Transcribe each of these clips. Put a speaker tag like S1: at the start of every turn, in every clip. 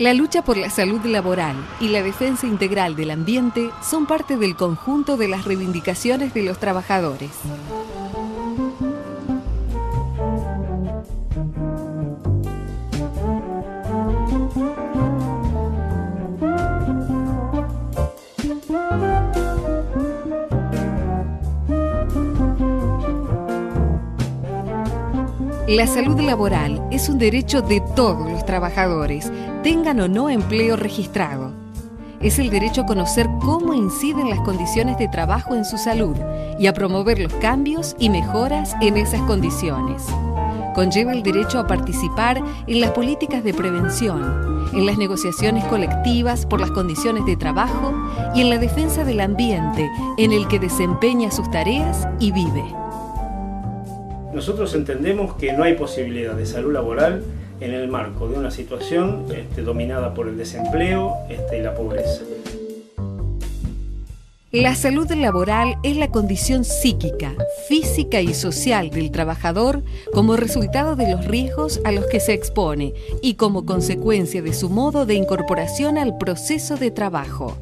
S1: La lucha por la salud laboral y la defensa integral del ambiente son parte del conjunto de las reivindicaciones de los trabajadores. La salud laboral es un derecho de todos los trabajadores, tengan o no empleo registrado. Es el derecho a conocer cómo inciden las condiciones de trabajo en su salud y a promover los cambios y mejoras en esas condiciones. Conlleva el derecho a participar en las políticas de prevención, en las negociaciones colectivas por las condiciones de trabajo y en la defensa del ambiente en el que desempeña sus tareas y vive.
S2: Nosotros entendemos que no hay posibilidad de salud laboral en el marco de una situación dominada por el desempleo y la pobreza.
S1: La salud laboral es la condición psíquica, física y social del trabajador como resultado de los riesgos a los que se expone y como consecuencia de su modo de incorporación al proceso de trabajo.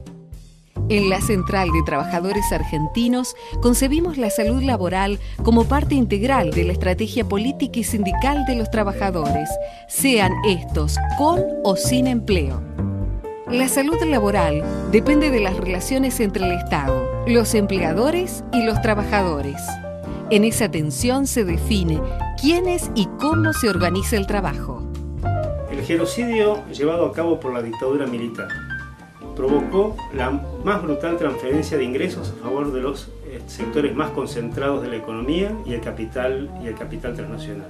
S1: En la Central de Trabajadores Argentinos concebimos la salud laboral como parte integral de la estrategia política y sindical de los trabajadores, sean estos con o sin empleo. La salud laboral depende de las relaciones entre el Estado, los empleadores y los trabajadores. En esa tensión se define quién es y cómo se organiza el trabajo.
S2: El genocidio llevado a cabo por la dictadura militar provocó la más brutal transferencia de ingresos a favor de los sectores más concentrados de la economía y el capital transnacional.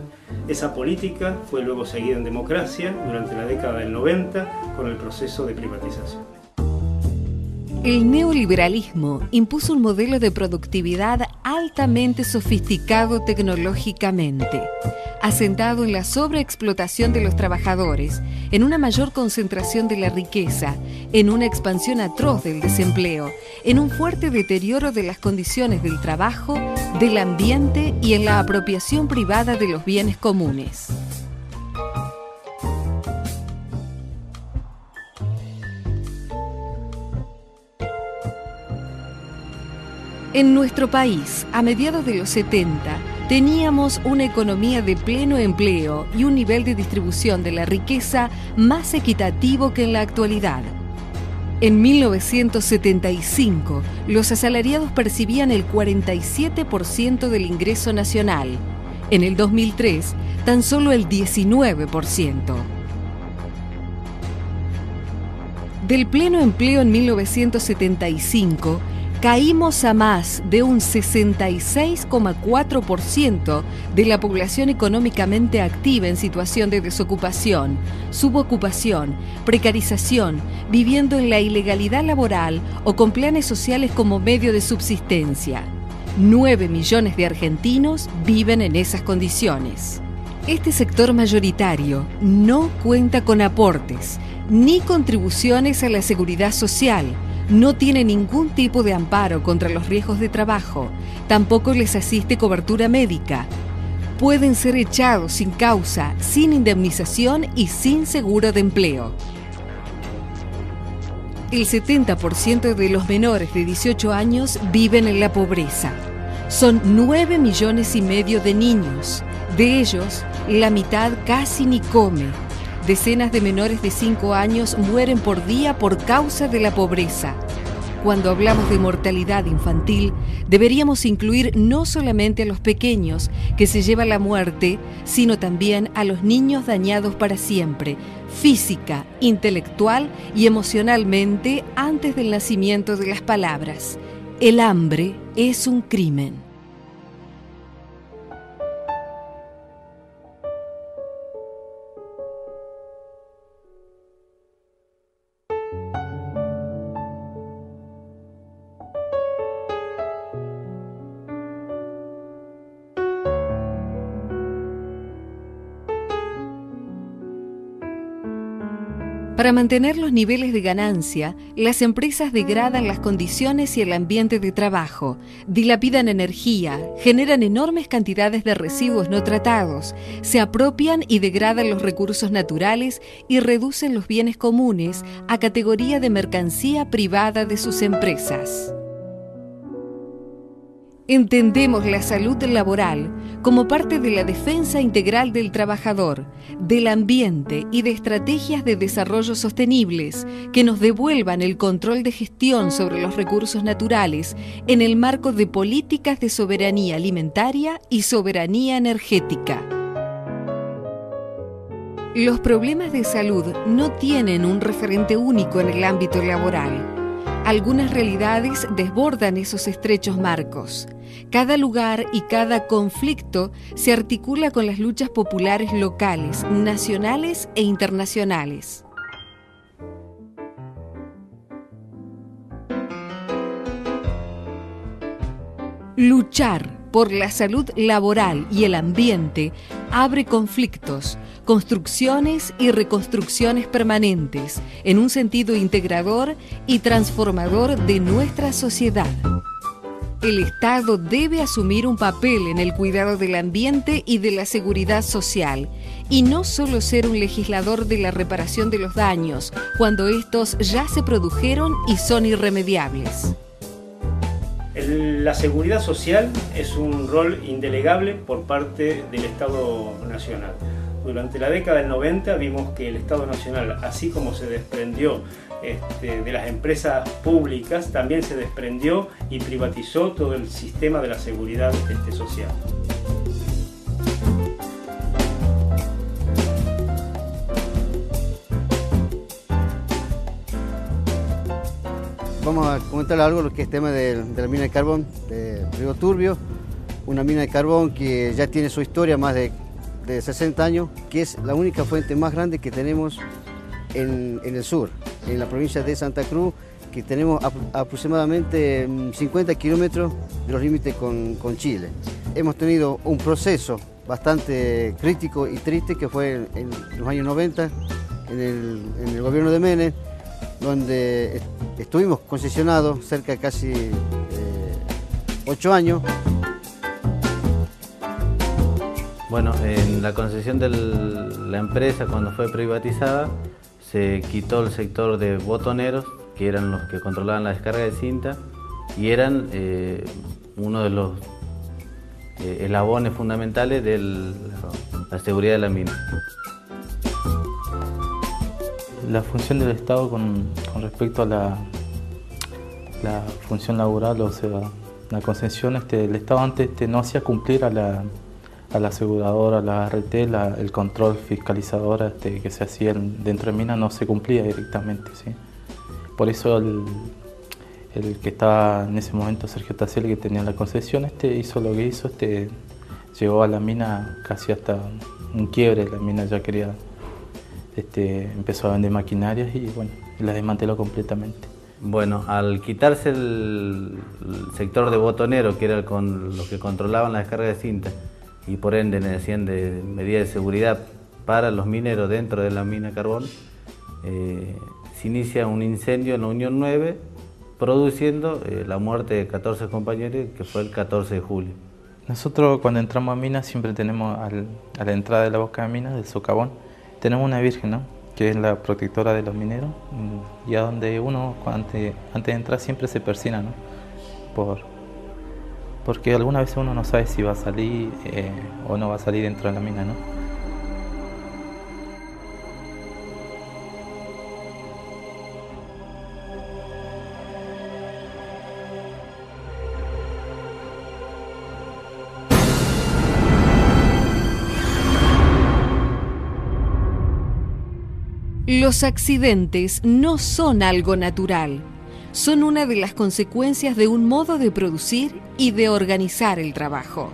S2: Esa política fue luego seguida en democracia durante la década del 90 con el proceso de privatización.
S1: El neoliberalismo impuso un modelo de productividad altamente sofisticado tecnológicamente, asentado en la sobreexplotación de los trabajadores, en una mayor concentración de la riqueza, en una expansión atroz del desempleo, en un fuerte deterioro de las condiciones del trabajo, del ambiente y en la apropiación privada de los bienes comunes. En nuestro país, a mediados de los 70, teníamos una economía de pleno empleo y un nivel de distribución de la riqueza más equitativo que en la actualidad. En 1975, los asalariados percibían el 47% del ingreso nacional. En el 2003, tan solo el 19%. Del pleno empleo en 1975, caímos a más de un 66,4% de la población económicamente activa en situación de desocupación, subocupación, precarización, viviendo en la ilegalidad laboral o con planes sociales como medio de subsistencia. 9 millones de argentinos viven en esas condiciones. Este sector mayoritario no cuenta con aportes ni contribuciones a la seguridad social. No tiene ningún tipo de amparo contra los riesgos de trabajo, tampoco les asiste cobertura médica. Pueden ser echados sin causa, sin indemnización y sin seguro de empleo. El 70% de los menores de 18 años viven en la pobreza. Son 9,5 millones de niños. De ellos, la mitad casi ni come. Decenas de menores de 5 años mueren por día por causa de la pobreza. Cuando hablamos de mortalidad infantil, deberíamos incluir no solamente a los pequeños que se llevan la muerte, sino también a los niños dañados para siempre, física, intelectual y emocionalmente antes del nacimiento de las palabras. El hambre es un crimen. Para mantener los niveles de ganancia, las empresas degradan las condiciones y el ambiente de trabajo, dilapidan energía, generan enormes cantidades de residuos no tratados, se apropian y degradan los recursos naturales y reducen los bienes comunes a categoría de mercancía privada de sus empresas. Entendemos la salud laboral como parte de la defensa integral del trabajador, del ambiente y de estrategias de desarrollo sostenibles que nos devuelvan el control de gestión sobre los recursos naturales en el marco de políticas de soberanía alimentaria y soberanía energética. Los problemas de salud no tienen un referente único en el ámbito laboral. Algunas realidades desbordan esos estrechos marcos. Cada lugar y cada conflicto se articula con las luchas populares locales, nacionales e internacionales. Luchar por la salud laboral y el ambiente abre conflictos, construcciones y reconstrucciones permanentes en un sentido integrador y transformador de nuestra sociedad. El Estado debe asumir un papel en el cuidado del ambiente y de la seguridad social, y no solo ser un legislador de la reparación de los daños, cuando estos ya se produjeron y son irremediables.
S2: La seguridad social es un rol indelegable por parte del Estado Nacional. Durante la década del 90 vimos que el Estado Nacional, así como se desprendió de las empresas públicas, también se desprendió y privatizó todo el sistema de la seguridad social.
S3: Vamos a comentar algo lo que es el tema de la mina de carbón de Río Turbio, una mina de carbón que ya tiene su historia, más de 60 años, que es la única fuente más grande que tenemos en el sur, en la provincia de Santa Cruz, que tenemos aproximadamente 50 kilómetros de los límites con Chile. Hemos tenido un proceso bastante crítico y triste que fue en los años 90, en el gobierno de Menem, donde estuvimos concesionados cerca de casi 8 años.
S4: Bueno, en la concesión de la empresa, cuando fue privatizada, se quitó el sector de botoneros, que eran los que controlaban la descarga de cinta, y eran uno de los eslabones fundamentales de la seguridad de la mina.
S5: La función del Estado con respecto a la función laboral, o sea, la concesión, el Estado antes no hacía cumplir a la aseguradora, a la ART, el control fiscalizador que se hacía dentro de minas no se cumplía directamente, ¿sí? Por eso el que estaba en ese momento, Sergio Tassielli, que tenía la concesión, hizo lo que hizo, llegó a la mina casi hasta un quiebre. La mina ya quería, empezó a vender maquinarias y bueno, la desmanteló completamente.
S4: Bueno, al quitarse el sector de botonero, que era con los que controlaban la descarga de cinta, y por ende necesitan de medidas de seguridad para los mineros dentro de la mina de carbón, se inicia un incendio en la Unión 9, produciendo la muerte de 14 compañeros, que fue el 14 de julio.
S5: Nosotros cuando entramos a minas siempre tenemos a la entrada de la boca de minas, del socavón, tenemos una virgen, ¿no?, que es la protectora de los mineros, y a donde uno antes de entrar siempre se persina, ¿no?, porque alguna vez uno no sabe si va a salir o no va a salir dentro de la mina, ¿no?
S1: Los accidentes no son algo natural, son una de las consecuencias de un modo de producir y de organizar el trabajo.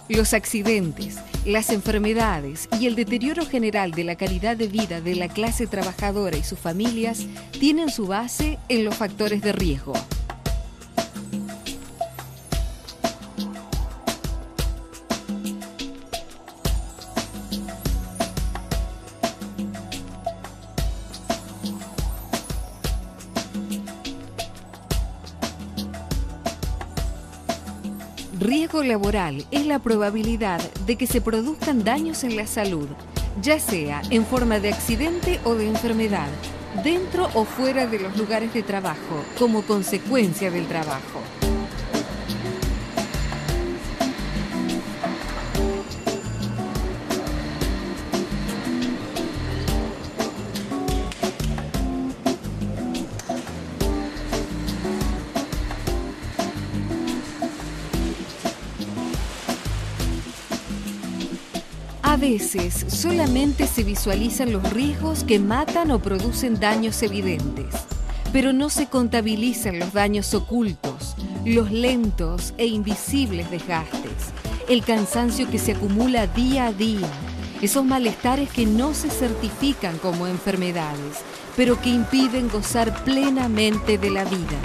S1: Los accidentes, Las enfermedades y el deterioro general de la calidad de vida de la clase trabajadora y sus familias tienen su base en los factores de riesgo. Riesgo laboral es la probabilidad de que se produzcan daños en la salud, ya sea en forma de accidente o de enfermedad, dentro o fuera de los lugares de trabajo, como consecuencia del trabajo. A veces solamente se visualizan los riesgos que matan o producen daños evidentes, pero no se contabilizan los daños ocultos, los lentos e invisibles desgastes, el cansancio que se acumula día a día, esos malestares que no se certifican como enfermedades, pero que impiden gozar plenamente de la vida.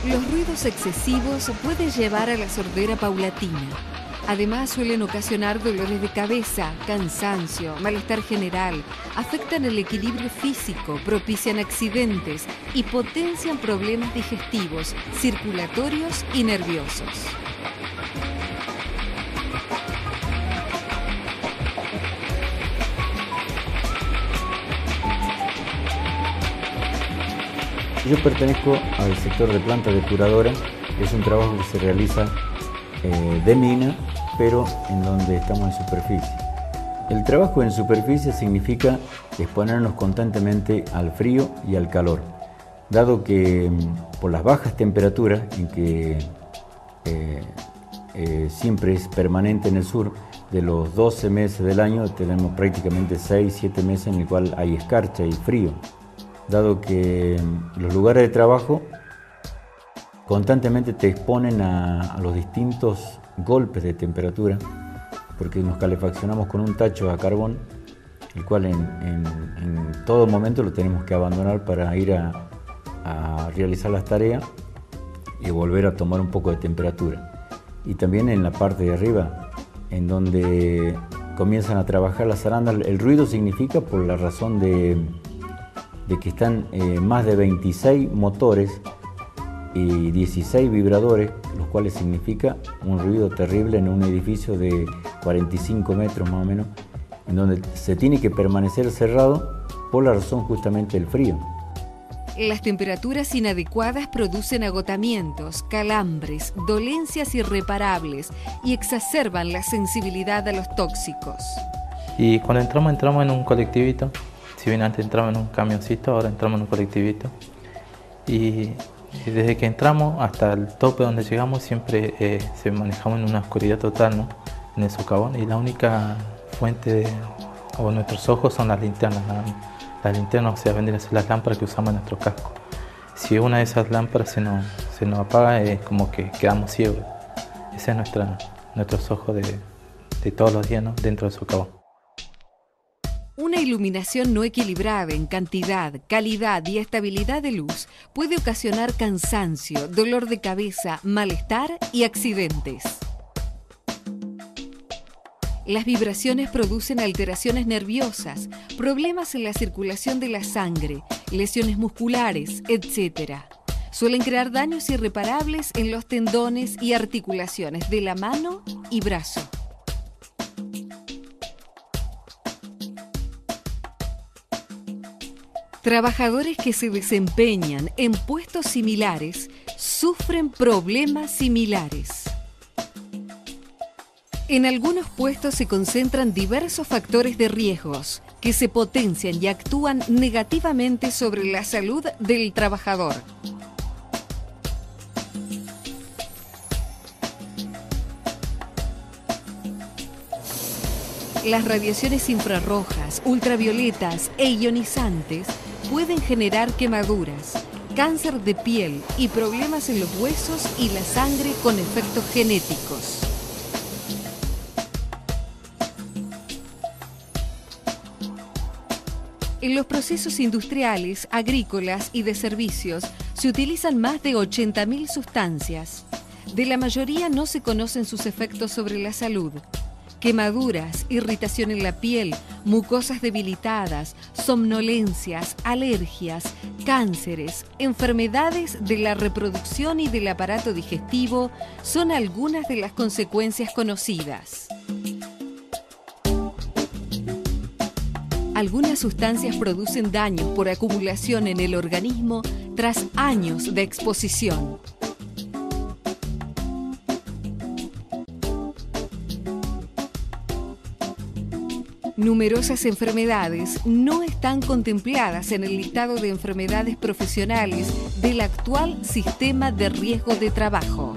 S1: Los ruidos excesivos pueden llevar a la sordera paulatina. Además, suelen ocasionar dolores de cabeza, cansancio, malestar general, afectan el equilibrio físico, propician accidentes y potencian problemas digestivos, circulatorios y nerviosos.
S6: Yo pertenezco al sector de planta depuradora. Es un trabajo que se realiza de mina, pero en donde estamos en superficie. El trabajo en superficie significa exponernos constantemente al frío y al calor, dado que por las bajas temperaturas, en que siempre es permanente en el sur, de los 12 meses del año tenemos prácticamente 6-7 meses en el cual hay escarcha y frío, dado que los lugares de trabajo constantemente te exponen a los distintos golpes de temperatura, porque nos calefaccionamos con un tacho a carbón, el cual en todo momento lo tenemos que abandonar para ir a realizar las tareas y volver a tomar un poco de temperatura. Y también en la parte de arriba, en donde comienzan a trabajar las zarandas, el ruido significa por la razón de que están más de 26 motores y 16 vibradores, los cuales significa un ruido terrible en un edificio de 45 metros más o menos, en donde se tiene que permanecer cerrado por la razón justamente del frío.
S1: Las temperaturas inadecuadas producen agotamientos, calambres, dolencias irreparables y exacerban la sensibilidad a los tóxicos.
S5: Y cuando entramos en un colectivito. Si bien antes entramos en un camioncito, ahora entramos en un colectivito. Y desde que entramos hasta el tope donde llegamos siempre se manejamos en una oscuridad total, ¿no? En el socavón. Y la única fuente o nuestros ojos son las linternas. Las linternas, o sea, vendrían a ser las lámparas que usamos en nuestro casco. Si una de esas lámparas se nos apaga, es como que quedamos ciegos. Ese es nuestros ojos de todos los días, ¿no? Dentro del socavón.
S1: Una iluminación no equilibrada en cantidad, calidad y estabilidad de luz puede ocasionar cansancio, dolor de cabeza, malestar y accidentes. Las vibraciones producen alteraciones nerviosas, problemas en la circulación de la sangre, lesiones musculares, etc. Suelen crear daños irreparables en los tendones y articulaciones de la mano y brazo. Trabajadores que se desempeñan en puestos similares sufren problemas similares. En algunos puestos se concentran diversos factores de riesgos que se potencian y actúan negativamente sobre la salud del trabajador. Las radiaciones infrarrojas, ultravioletas e ionizantes pueden generar quemaduras, cáncer de piel y problemas en los huesos y la sangre con efectos genéticos. En los procesos industriales, agrícolas y de servicios se utilizan más de 80.000 sustancias. De la mayoría no se conocen sus efectos sobre la salud. Quemaduras, irritación en la piel, mucosas debilitadas, somnolencias, alergias, cánceres, enfermedades de la reproducción y del aparato digestivo son algunas de las consecuencias conocidas. Algunas sustancias producen daños por acumulación en el organismo tras años de exposición. Numerosas enfermedades no están contempladas en el listado de enfermedades profesionales del actual sistema de riesgo de trabajo.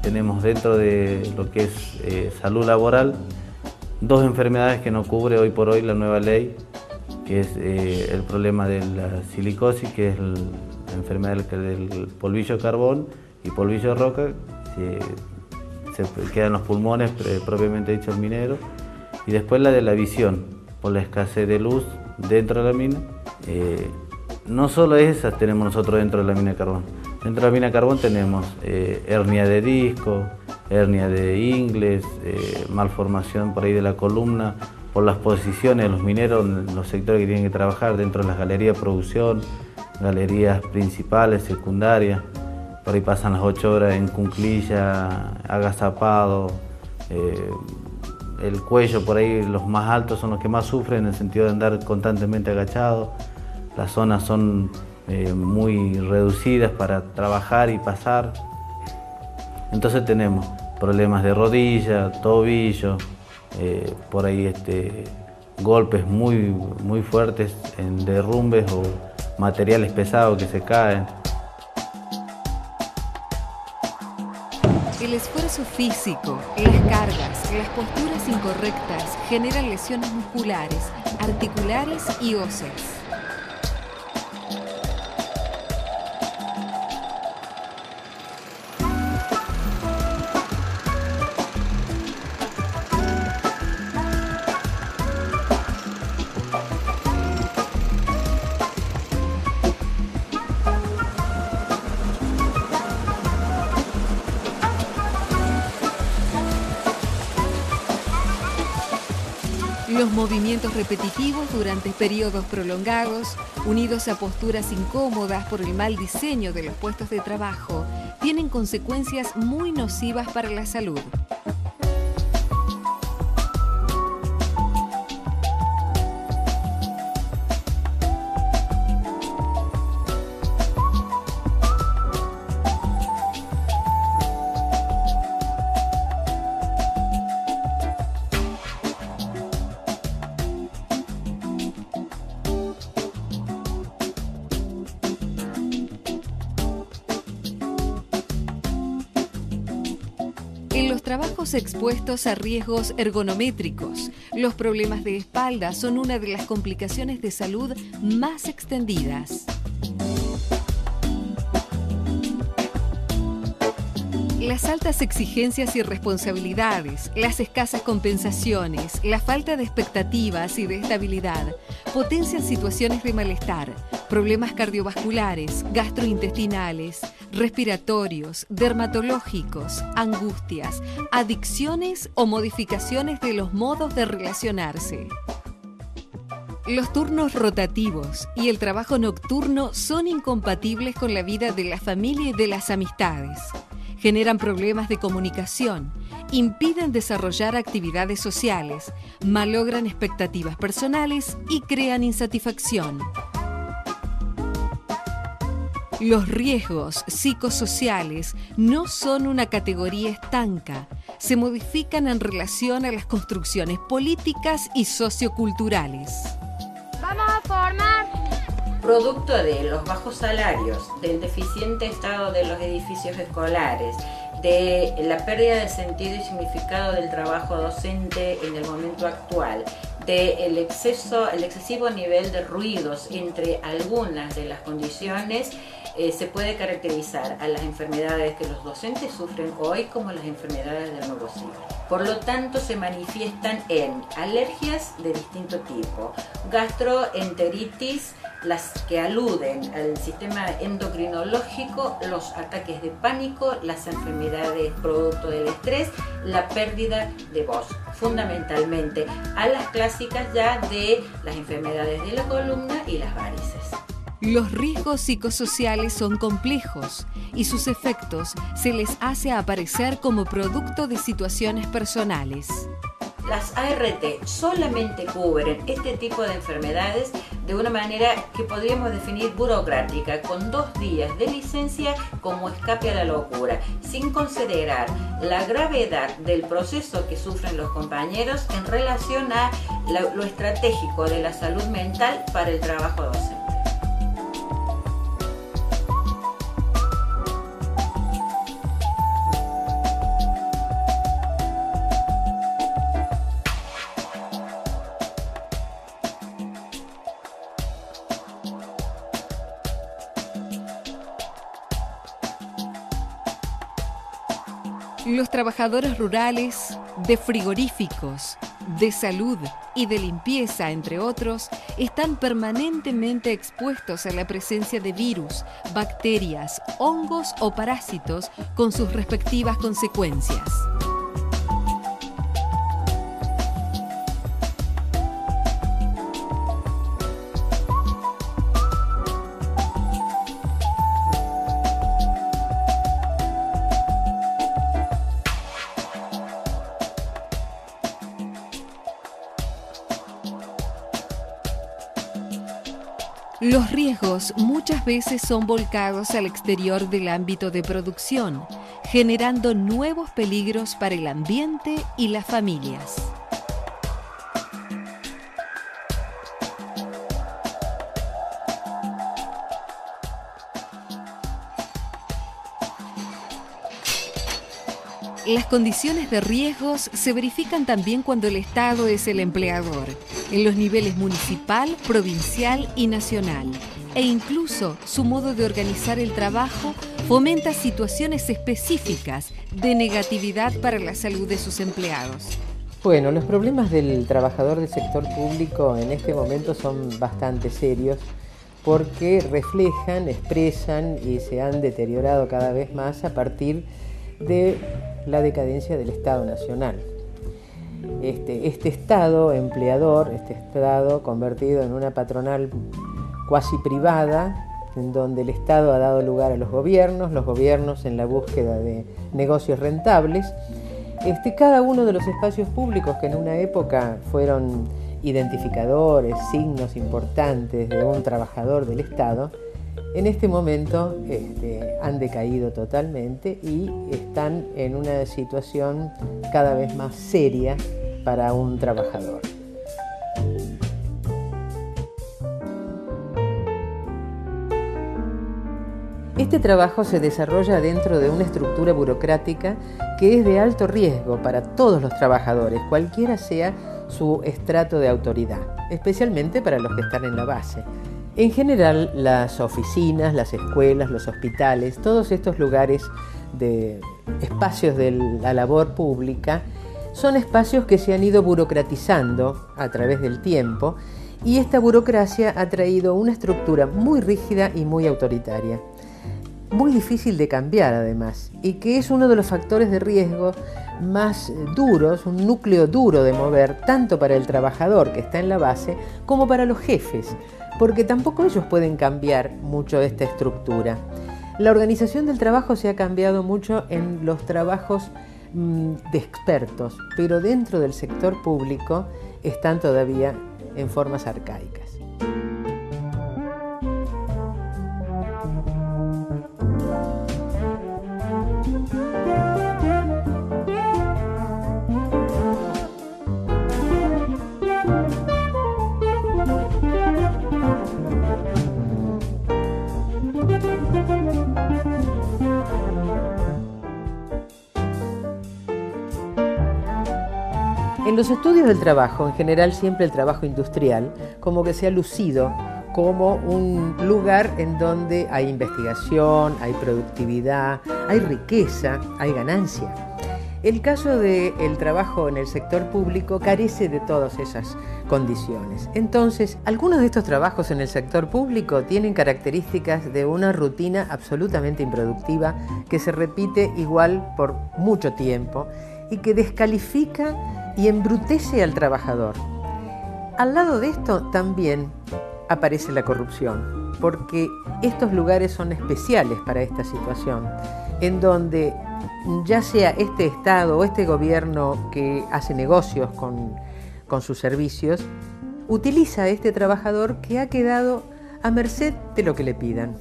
S4: Tenemos dentro de lo que es salud laboral 2 enfermedades que no cubre hoy por hoy la nueva ley, que es el problema de la silicosis, que es la enfermedad del polvillo carbón y polvillo roca, se quedan los pulmones, propiamente dicho el minero, y después la de la visión, por la escasez de luz dentro de la mina. No solo esas tenemos nosotros dentro de la mina de carbón. Dentro de la mina de carbón tenemos hernia de disco, hernia de ingles, malformación por ahí de la columna, por las posiciones de los mineros en los sectores que tienen que trabajar dentro de las galerías de producción, galerías principales, secundarias. Por ahí pasan las 8 horas en cunclilla, agazapado, el cuello por ahí, los más altos son los que más sufren en el sentido de andar constantemente agachados. Las zonas son muy reducidas para trabajar y pasar. Entonces tenemos problemas de rodilla, tobillo, por ahí golpes muy fuertes en derrumbes o materiales pesados que se caen.
S1: El esfuerzo físico, las cargas, las posturas incorrectas generan lesiones musculares, articulares y óseas. Los movimientos repetitivos durante periodos prolongados, unidos a posturas incómodas por el mal diseño de los puestos de trabajo, tienen consecuencias muy nocivas para la salud. En los trabajos expuestos a riesgos ergonométricos, los problemas de espalda son una de las complicaciones de salud más extendidas. Las altas exigencias y responsabilidades, las escasas compensaciones, la falta de expectativas y de estabilidad potencian situaciones de malestar, problemas cardiovasculares, gastrointestinales, respiratorios, dermatológicos, angustias, adicciones o modificaciones de los modos de relacionarse. Los turnos rotativos y el trabajo nocturno son incompatibles con la vida de la familia y de las amistades. Generan problemas de comunicación, impiden desarrollar actividades sociales, malogran expectativas personales y crean insatisfacción. Los riesgos psicosociales no son una categoría estanca, se modifican en relación a las construcciones políticas y socioculturales.
S7: Vamos a formar.
S8: Producto de los bajos salarios, del deficiente estado de los edificios escolares, de la pérdida de sentido y significado del trabajo docente en el momento actual, del excesivo nivel de ruidos entre algunas de las condiciones, se puede caracterizar a las enfermedades que los docentes sufren hoy como las enfermedades del nuevo siglo. Por lo tanto, se manifiestan en alergias de distinto tipo, gastroenteritis, las que aluden al sistema endocrinológico, los ataques de pánico, las enfermedades producto del estrés, la pérdida de voz, fundamentalmente a las clásicas ya de las enfermedades de la columna y las varices.
S1: Los riesgos psicosociales son complejos y sus efectos se les hace aparecer como producto de situaciones personales.
S8: Las ART solamente cubren este tipo de enfermedades de una manera que podríamos definir burocrática, con 2 días de licencia como escape a la locura, sin considerar la gravedad del proceso que sufren los compañeros en relación a lo estratégico de la salud mental para el trabajo docente.
S1: Los trabajadores rurales, de frigoríficos, de salud y de limpieza, entre otros, están permanentemente expuestos a la presencia de virus, bacterias, hongos o parásitos con sus respectivas consecuencias. Los riesgos muchas veces son volcados al exterior del ámbito de producción, generando nuevos peligros para el ambiente y las familias. Las condiciones de riesgos se verifican también cuando el Estado es el empleador, en los niveles municipal, provincial y nacional, e incluso su modo de organizar el trabajo fomenta situaciones específicas de negatividad para la salud de sus empleados.
S9: Bueno, los problemas del trabajador del sector público en este momento son bastante serios porque reflejan, expresan y se han deteriorado cada vez más a partir de la decadencia del Estado Nacional. Este Estado empleador, este Estado convertido en una patronal cuasi privada, en donde el Estado ha dado lugar a los gobiernos en la búsqueda de negocios rentables. Cada uno de los espacios públicos que en una época fueron identificadores, signos importantes de un trabajador del Estado, en este momento han decaído totalmente y están en una situación cada vez más seria para un trabajador. Este trabajo se desarrolla dentro de una estructura burocrática que es de alto riesgo para todos los trabajadores, cualquiera sea su estrato de autoridad, especialmente para los que están en la base. En general, las oficinas, las escuelas, los hospitales, todos estos lugares de espacios de la labor pública son espacios que se han ido burocratizando a través del tiempo y esta burocracia ha traído una estructura muy rígida y muy autoritaria, muy difícil de cambiar además, y que es uno de los factores de riesgo más duros, un núcleo duro de mover tanto para el trabajador que está en la base como para los jefes, porque tampoco ellos pueden cambiar mucho esta estructura. La organización del trabajo se ha cambiado mucho en los trabajos de expertos, pero dentro del sector público están todavía en formas arcaicas. En los estudios del trabajo, en general siempre el trabajo industrial, como que se ha lucido como un lugar en donde hay investigación, hay productividad, hay riqueza, hay ganancia. El caso del trabajo en el sector público carece de todas esas condiciones. Entonces, algunos de estos trabajos en el sector público tienen características de una rutina absolutamente improductiva que se repite igual por mucho tiempo y que descalifica y embrutece al trabajador. Al lado de esto también aparece la corrupción, porque estos lugares son especiales para esta situación, en donde ya sea este Estado o este gobierno que hace negocios con sus servicios, utiliza a este trabajador que ha quedado a merced de lo que le pidan.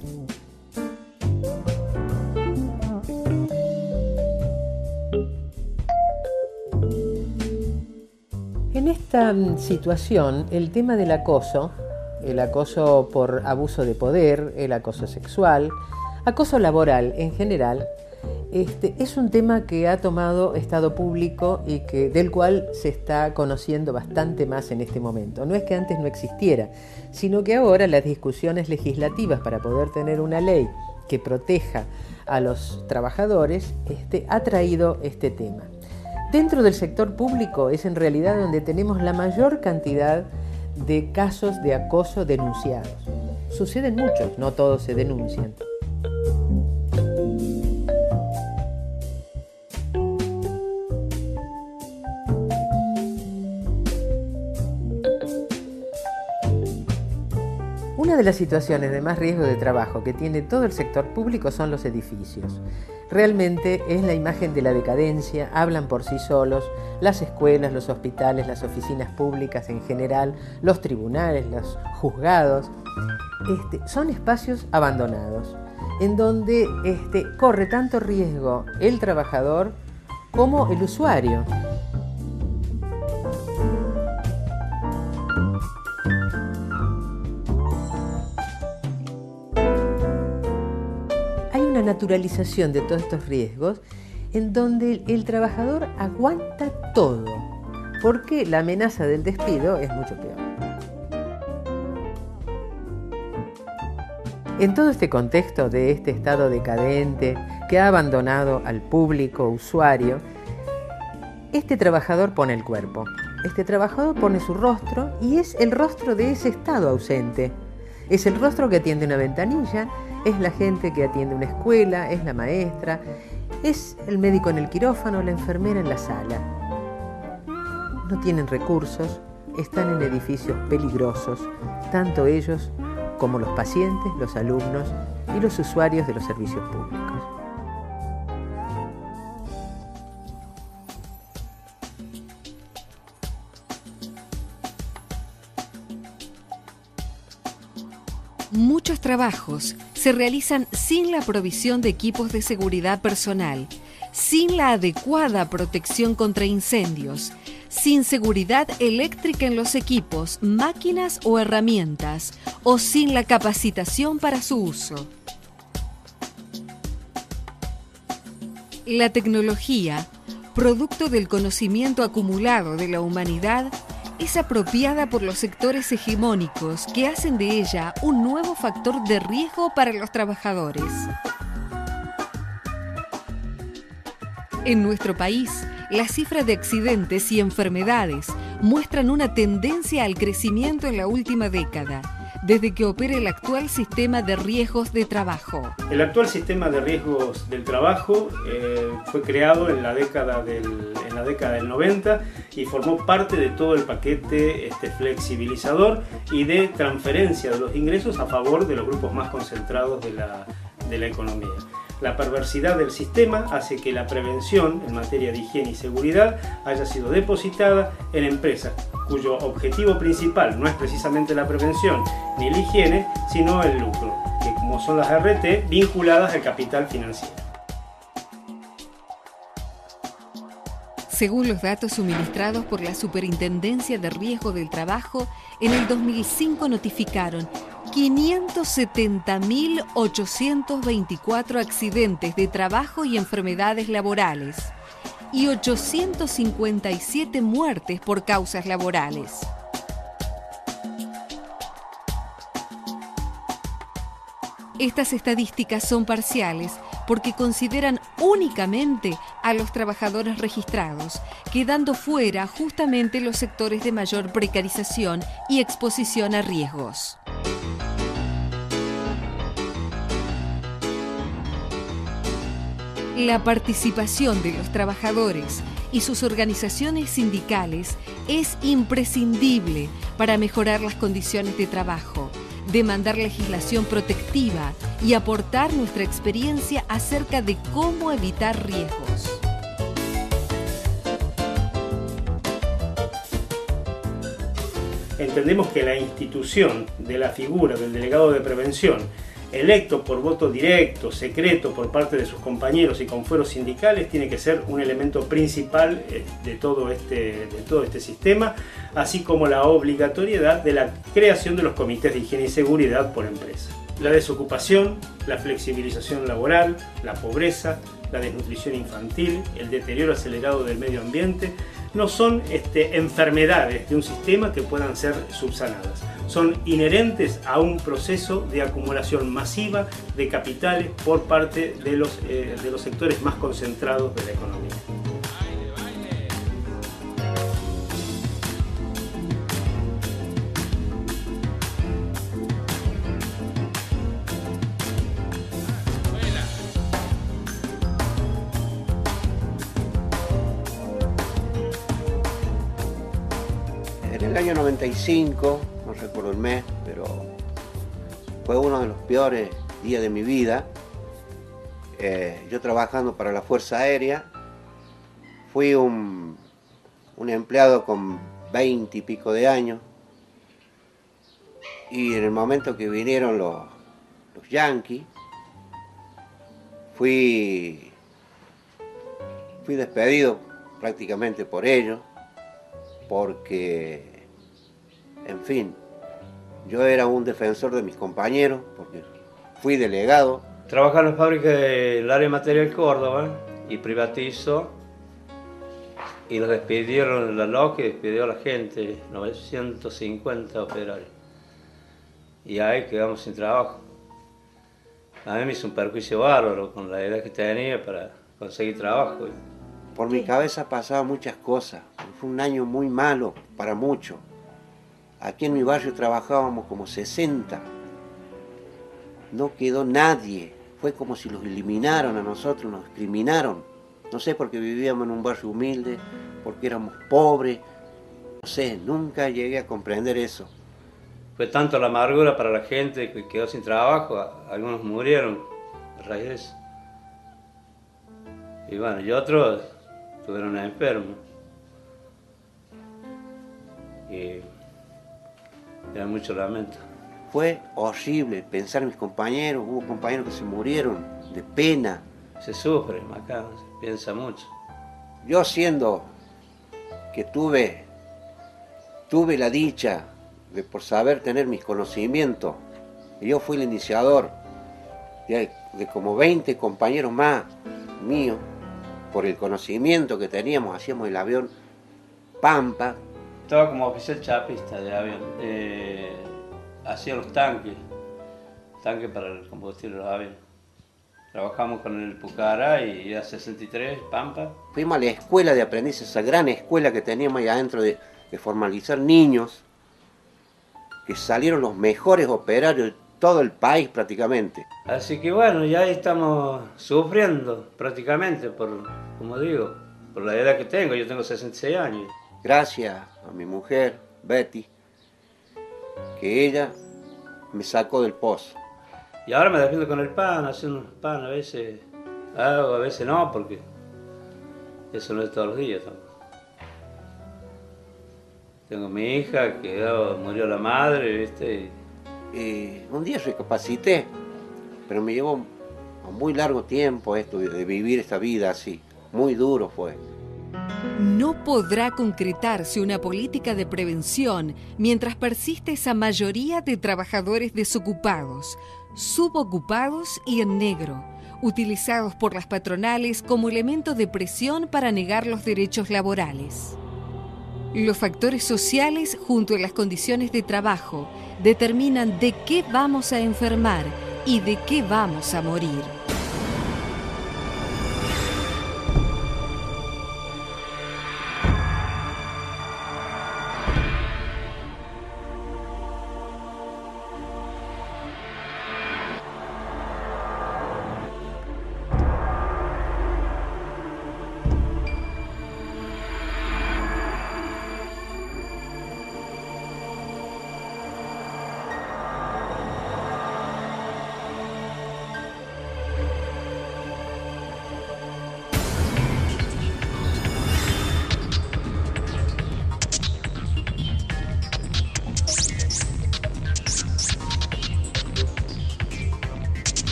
S9: En esta situación, el tema del acoso, el acoso por abuso de poder, el acoso sexual, acoso laboral en general, es un tema que ha tomado estado público y del cual se está conociendo bastante más en este momento. No es que antes no existiera, sino que ahora las discusiones legislativas para poder tener una ley que proteja a los trabajadores ha traído este tema. Dentro del sector público es en realidad donde tenemos la mayor cantidad de casos de acoso denunciados. Suceden muchos, no todos se denuncian. Una de las situaciones de más riesgo de trabajo que tiene todo el sector público son los edificios. Realmente es la imagen de la decadencia, hablan por sí solos, las escuelas, los hospitales, las oficinas públicas en general, los tribunales, los juzgados. Son espacios abandonados, en donde corre tanto riesgo el trabajador como el usuario. Naturalización de todos estos riesgos en donde el trabajador aguanta todo, porque la amenaza del despido es mucho peor. En todo este contexto de este estado decadente que ha abandonado al público usuario, este trabajador pone el cuerpo, este trabajador pone su rostro y es el rostro de ese estado ausente. Es el rostro que atiende una ventanilla, es la gente que atiende una escuela, es la maestra, es el médico en el quirófano, la enfermera en la sala. No tienen recursos, están en edificios peligrosos, tanto ellos como los pacientes, los alumnos y los usuarios de los servicios públicos.
S1: Muchos trabajos se realizan sin la provisión de equipos de seguridad personal, sin la adecuada protección contra incendios, sin seguridad eléctrica en los equipos, máquinas o herramientas, o sin la capacitación para su uso. La tecnología, producto del conocimiento acumulado de la humanidad, es apropiada por los sectores hegemónicos que hacen de ella un nuevo factor de riesgo para los trabajadores. En nuestro país, las cifras de accidentes y enfermedades muestran una tendencia al crecimiento en la última década, desde que opera el actual sistema de riesgos de trabajo.
S2: El actual sistema de riesgos del trabajo fue creado en la década del 90 y formó parte de todo el paquete flexibilizador y de transferencia de los ingresos a favor de los grupos más concentrados de la economía. La perversidad del sistema hace que la prevención en materia de higiene y seguridad haya sido depositada en empresas cuyo objetivo principal no es precisamente la prevención ni la higiene, sino el lucro, que como son las RT, vinculadas al capital financiero.
S1: Según los datos suministrados por la Superintendencia de Riesgo del Trabajo, en el 2005 notificaron 570.824 accidentes de trabajo y enfermedades laborales y 857 muertes por causas laborales. Estas estadísticas son parciales porque consideran únicamente a los trabajadores registrados, quedando fuera justamente los sectores de mayor precarización y exposición a riesgos. La participación de los trabajadores y sus organizaciones sindicales es imprescindible para mejorar las condiciones de trabajo, demandar legislación protectiva y aportar nuestra experiencia acerca de cómo evitar riesgos.
S2: Entendemos que la institución de la figura del delegado de prevención, electo por voto directo, secreto por parte de sus compañeros y con fueros sindicales, tiene que ser un elemento principal de todo este sistema, así como la obligatoriedad de la creación de los comités de higiene y seguridad por empresa. La desocupación, la flexibilización laboral, la pobreza, la desnutrición infantil, el deterioro acelerado del medio ambiente, no son enfermedades de un sistema que puedan ser subsanadas. Son inherentes a un proceso de acumulación masiva de capitales por parte de los sectores más concentrados de la economía.
S10: En el año 95, no recuerdo el mes, pero fue uno de los peores días de mi vida. Yo trabajando para la Fuerza Aérea, fui un empleado con 20 y pico de años, y en el momento que vinieron los yanquis, fui despedido prácticamente por ellos, porque, en fin, yo era un defensor de mis compañeros, porque fui delegado.
S11: Trabajaba en la fábrica del área de material Córdoba y privatizó, y los despidieron, la LOC despidió a la gente, 950 operarios. Y ahí quedamos sin trabajo. A mí me hizo un perjuicio bárbaro con la edad que tenía para conseguir trabajo.
S10: Por mi cabeza pasaban muchas cosas. Fue un año muy malo para muchos. Aquí en mi barrio trabajábamos como 60. No quedó nadie. Fue como si los eliminaron a nosotros, nos discriminaron. No sé, porque vivíamos en un barrio humilde, porque éramos pobres. No sé, nunca llegué a comprender eso.
S11: Fue tanto la amargura para la gente que quedó sin trabajo, algunos murieron a raíz de eso. Y bueno, y otros estuvieron enfermos. Y era mucho lamento.
S10: Fue horrible pensar en mis compañeros, hubo compañeros que se murieron de pena.
S11: Se sufre, acá se piensa mucho.
S10: Yo siendo que tuve la dicha de por saber tener mis conocimientos, y yo fui el iniciador de como 20 compañeros más míos, por el conocimiento que teníamos, hacíamos el avión Pampa.
S11: Estaba como oficial chapista de avión, hacía los tanques para el combustible de los aviones. Trabajamos con el Pucará y era 63, Pampa.
S10: Fuimos a la escuela de aprendices, esa gran escuela que teníamos ahí adentro de formalizar niños, que salieron los mejores operarios de todo el país prácticamente.
S11: Así que bueno, ya estamos sufriendo prácticamente como digo, por la edad que tengo. Yo tengo 66 años.
S10: Gracias a mi mujer, Betty, que ella me sacó del pozo.
S11: Y ahora me defiendo con el pan, haciendo pan, a veces hago, a veces no, porque eso no es todos los días tampoco. Tengo mi hija que murió la madre, ¿viste?
S10: Un día recapacité, pero me llevó a muy largo tiempo esto de vivir esta vida así. Muy duro fue.
S1: No podrá concretarse una política de prevención mientras persiste esa mayoría de trabajadores desocupados, subocupados y en negro. utilizados por las patronales como elemento de presión para negar los derechos laborales. Los factores sociales, junto a las condiciones de trabajo, determinan de qué vamos a enfermar y de qué vamos a morir.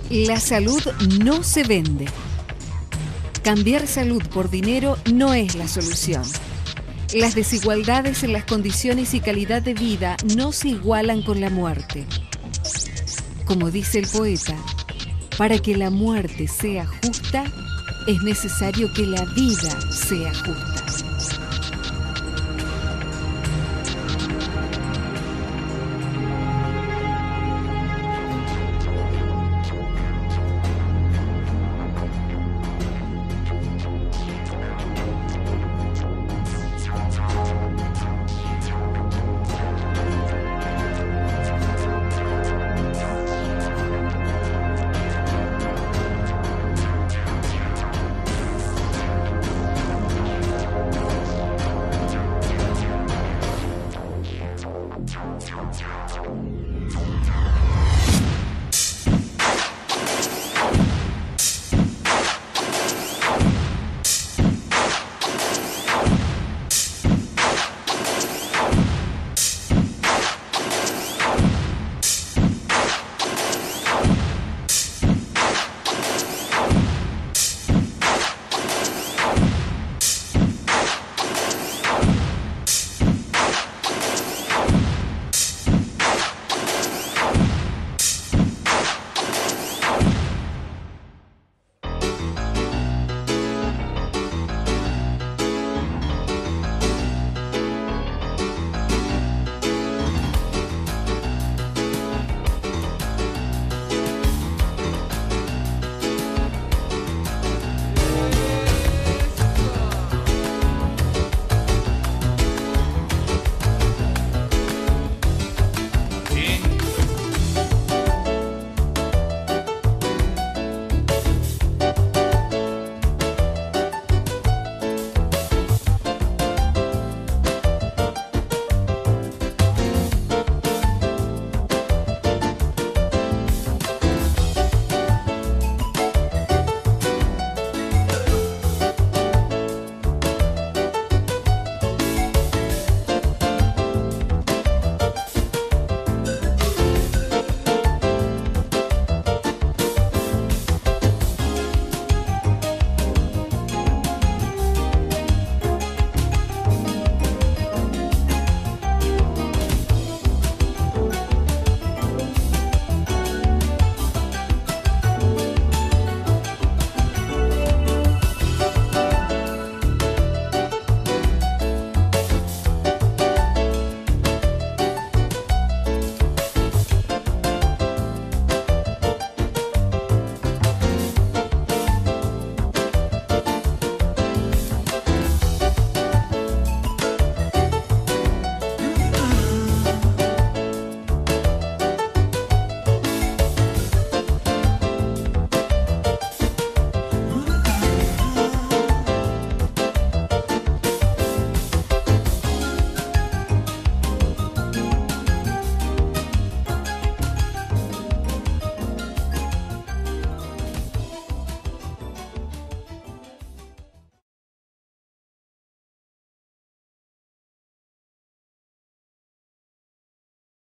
S1: La salud no se vende. Cambiar salud por dinero no es la solución. Las desigualdades en las condiciones y calidad de vida no se igualan con la muerte. Como dice el poeta, para que la muerte sea justa, es necesario que la vida sea justa.